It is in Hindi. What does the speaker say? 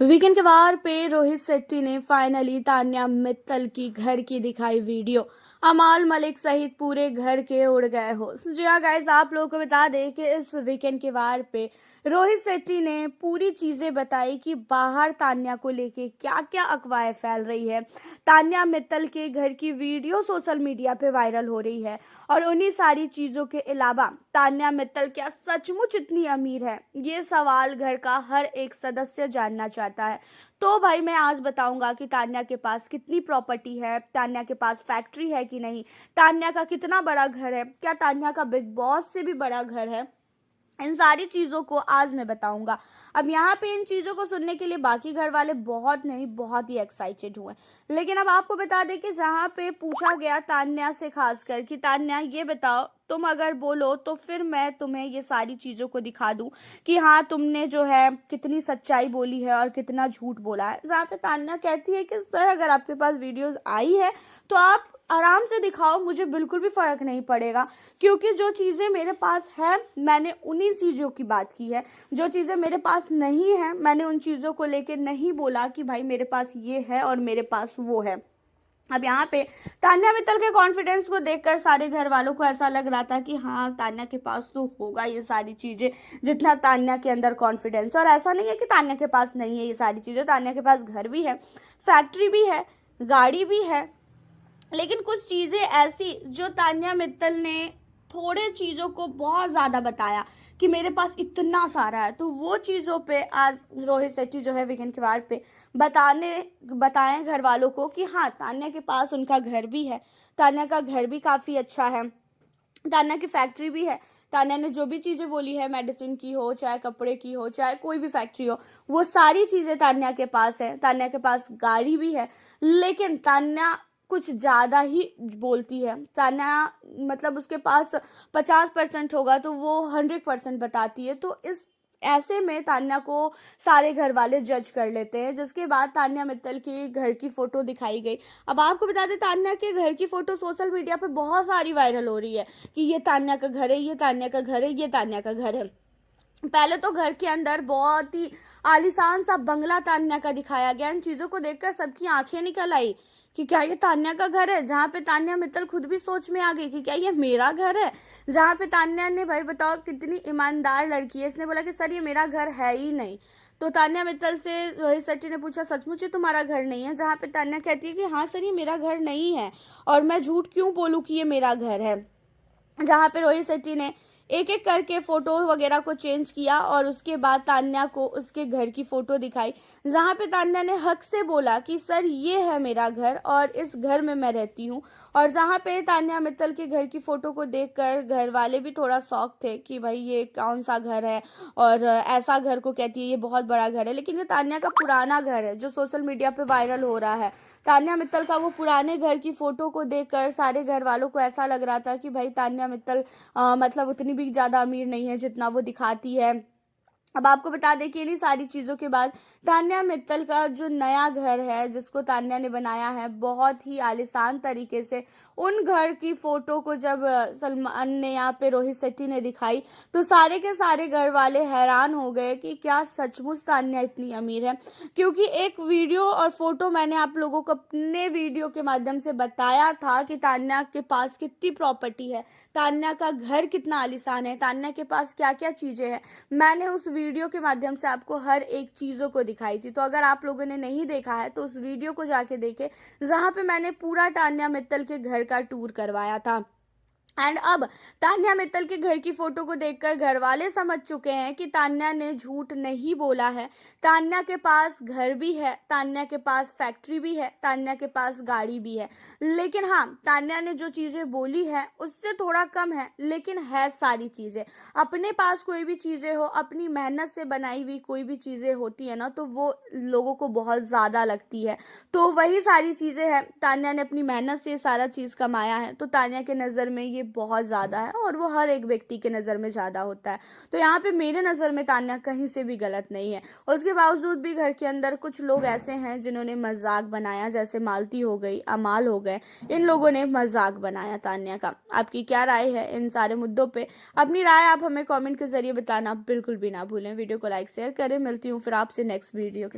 वीकेंड के वार पे रोहित शेट्टी ने फाइनली तान्या मित्तल की घर की दिखाई वीडियो। अमाल मलिक सहित पूरे घर के उड़ गए होश। जी हाँ गाइस, आप लोगों को बता दें कि इस वीकेंड के वार पे रोहित शेट्टी ने पूरी चीजें बताई कि बाहर तान्या को लेके क्या क्या अफवाहें फैल रही है। तान्या मित्तल के घर की वीडियो सोशल मीडिया पे वायरल हो रही है और उन्हीं सारी चीजों के अलावा तान्या मित्तल क्या सचमुच इतनी अमीर है, ये सवाल घर का हर एक सदस्य जानना चाहता है। तो भाई मैं आज बताऊंगा कि तान्या के पास कितनी प्रॉपर्टी है, तान्या के पास फैक्ट्री है कि नहीं, तान्या का कितना बड़ा घर है, क्या तान्या का बिग बॉस से भी बड़ा घर है। इन सारी चीज़ों को आज मैं बताऊंगा। अब यहाँ पे इन चीज़ों को सुनने के लिए बाकी घर वाले बहुत नहीं बहुत ही एक्साइटेड हुए। लेकिन अब आपको बता दें कि जहाँ पे पूछा गया तान्या से खासकर कि तान्या ये बताओ, तुम अगर बोलो तो फिर मैं तुम्हें ये सारी चीज़ों को दिखा दूं कि हाँ तुमने जो है कितनी सच्चाई बोली है और कितना झूठ बोला है। जहाँ पे तान्या कहती है कि सर अगर आपके पास वीडियोस आई है तो आप आराम से दिखाओ, मुझे बिल्कुल भी फ़र्क नहीं पड़ेगा, क्योंकि जो चीज़ें मेरे पास है मैंने उन्हीं चीज़ों की बात की है। जो चीज़ें मेरे पास नहीं है मैंने उन चीज़ों को लेकर नहीं बोला कि भाई मेरे पास ये है और मेरे पास वो है। अब यहाँ पे तान्या मित्तल के कॉन्फिडेंस को देखकर सारे घर वालों को ऐसा लग रहा था कि हाँ तान्या के पास तो होगा ये सारी चीज़ें, जितना तान्या के अंदर कॉन्फिडेंस। और ऐसा नहीं है कि तान्या के पास नहीं है ये सारी चीज़ें, तान्या के पास घर भी है, फैक्ट्री भी है, गाड़ी भी है। लेकिन कुछ चीज़ें ऐसी जो तान्या मित्तल ने थोड़े चीज़ों को बहुत ज़्यादा बताया कि मेरे पास इतना सारा है, तो वो चीज़ों पे आज रोहित शेट्टी जो है वीकेंड के वार पे बताएं घर वालों को कि हाँ तान्या के पास उनका घर भी है, तान्या का घर भी काफ़ी अच्छा है, तान्या की फैक्ट्री भी है। तान्या ने जो भी चीज़ें बोली है, मेडिसिन की हो चाहे कपड़े की हो चाहे कोई भी फैक्ट्री हो, वो सारी चीज़ें तान्या के पास है। तान्या के पास गाड़ी भी है। लेकिन तान्या कुछ ज़्यादा ही बोलती है। तान्या मतलब उसके पास 50% होगा तो वो 100% बताती है। तो इस ऐसे में तान्या को सारे घर वाले जज कर लेते हैं, जिसके बाद तान्या मित्तल की घर की फ़ोटो दिखाई गई। अब आपको बता दें तान्या के घर की फ़ोटो सोशल मीडिया पे बहुत सारी वायरल हो रही है कि ये तान्या का घर है, ये तान्या का घर है, ये तान्या का घर है। पहले तो घर के अंदर बहुत ही आलीशान सा बंगला तान्या का दिखाया गया। इन चीज़ों को देखकर सबकी आंखें निकल आई कि क्या ये तान्या का घर है, जहाँ पे तान्या मित्तल खुद भी सोच में आ गई कि क्या ये मेरा घर है। जहाँ पे तान्या ने, भाई बताओ कितनी ईमानदार लड़की है, इसने बोला कि सर ये मेरा घर है ही नहीं। तो तान्या मित्तल से रोहित शेट्टी ने पूछा सचमुच ये तुम्हारा घर नहीं है, जहाँ पे तान्या कहती है कि हाँ सर ये मेरा घर नहीं है और मैं झूठ क्यों बोलूँ कि ये मेरा घर है। जहाँ पे रोहित शेट्टी ने एक एक करके फोटो वगैरह को चेंज किया और उसके बाद तान्या को उसके घर की फोटो दिखाई, जहाँ पे तान्या ने हक से बोला कि सर ये है मेरा घर और इस घर में मैं रहती हूँ। और जहाँ पे तान्या मित्तल के घर की फोटो को देखकर घर वाले भी थोड़ा शॉक थे कि भाई ये कौन सा घर है और ऐसा घर को कहती है ये बहुत बड़ा घर है। लेकिन ये तान्या का पुराना घर है जो सोशल मीडिया पे वायरल हो रहा है। तान्या मित्तल का वो पुराने घर की फोटो को देखकर सारे घर वालों को ऐसा लग रहा था कि भाई तान्या मित्तल मतलब उतनी भी ज़्यादा अमीर नहीं है जितना वो दिखाती है। अब आपको बता दें कि इन्हीं सारी चीज़ों के बाद तान्या मित्तल का जो नया घर है जिसको तान्या ने बनाया है बहुत ही आलीशान तरीके से, उन घर की फ़ोटो को जब सलमान ने यहाँ पे रोहित शेट्टी ने दिखाई तो सारे के सारे घर वाले हैरान हो गए कि क्या सचमुच तान्या इतनी अमीर है। क्योंकि एक वीडियो और फोटो मैंने आप लोगों को अपने वीडियो के माध्यम से बताया था कि तान्या के पास कितनी प्रॉपर्टी है, तान्या का घर कितना आलीशान है, तान्या के पास क्या क्या चीज़ें हैं। मैंने उस वीडियो के माध्यम से आपको हर एक चीज़ों को दिखाई थी। तो अगर आप लोगों ने नहीं देखा है तो उस वीडियो को जाके देखें, जहाँ पे मैंने पूरा तान्या मित्तल के घर का टूर करवाया था। एंड अब तान्या मित्तल के घर की फोटो को देखकर घर वाले समझ चुके हैं कि तान्या ने झूठ नहीं बोला है। तान्या के पास घर भी है, तान्या के पास फैक्ट्री भी है, तान्या के पास गाड़ी भी है। लेकिन हाँ तान्या ने जो चीज़ें बोली है उससे थोड़ा कम है, लेकिन है सारी चीज़ें। अपने पास कोई भी चीज़ें हो, अपनी मेहनत से बनाई हुई कोई भी चीज़ें होती है ना, तो वो लोगों को बहुत ज़्यादा लगती है। तो वही सारी चीज़ें हैं, तान्या ने अपनी मेहनत से सारा चीज़ कमाया है, तो तान्या के नज़र में ये बहुत ज़्यादा है और वो हर एक व्यक्ति के नज़र में ज़्यादा होता है। तो यहाँ पे मेरे नज़र में तान्या कहीं से भी गलत नहीं है। और उसके बावजूद भी घर के अंदर कुछ लोग ऐसे हैं जिन्होंने मजाक बनाया, जैसे मालती हो गई, अमाल हो गए, इन लोगों ने मजाक बनाया तान्या का। आपकी क्या राय है इन सारे मुद्दों पर? अपनी राय आप हमें कॉमेंट के जरिए बताना बिल्कुल भी ना भूलें। वीडियो को लाइक शेयर करें। मिलती हूँ फिर आपसे नेक्स्ट वीडियो के